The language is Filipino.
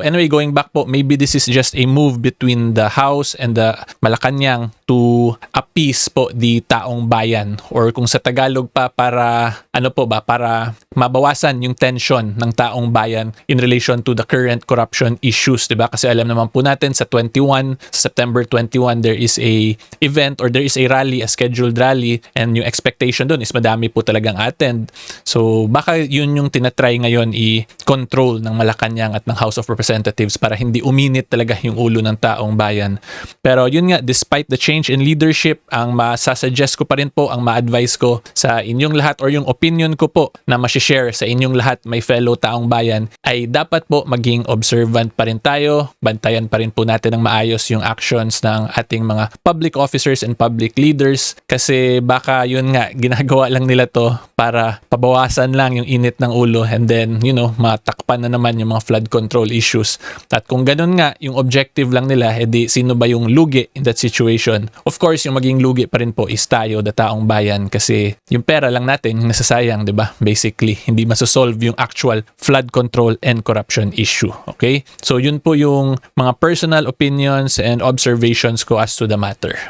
Anyway, going back po, maybe this is just a move between the House and the Malacanang to appease po di taong bayan, or kung sa Tagalog pa, para para mabawasan yung tension ng taong bayan in relation to the current corruption issues, 'di ba? Kasi alam naman po natin sa September 21 there is a event, or there is a rally, a scheduled rally, and yung expectation doon is madami po talagang attend. So baka yun yung tinatry ngayon i-control ng Malacanang at ng House of Representatives para hindi uminit talaga yung ulo ng taong bayan. Pero yun nga, despite the change in leadership, ang masasuggest ko pa rin po, ang ma-advise ko sa inyong lahat, or yung opinion ko po na ma-share sa inyong lahat, may fellow taong bayan, ay dapat po maging observant pa rin tayo, bantayan pa rin po natin ng maayos yung actions ng ating mga public officers and public leaders, kasi baka yun nga, ginagawa lang nila to para pabawasan lang yung init ng ulo, and then matakpan na naman yung mga flood control issues. At kung ganun nga yung objective lang nila, edi sino ba yung lugi in that situation? Of course, yung maging lugi pa rin po is tayo, the taong bayan, kasi yung pera lang natin nasasayang, 'di ba? Basically, hindi masosolve yung actual flood control and corruption issue. Okay? So yun po yung mga personal opinions and observations ko as to the matter.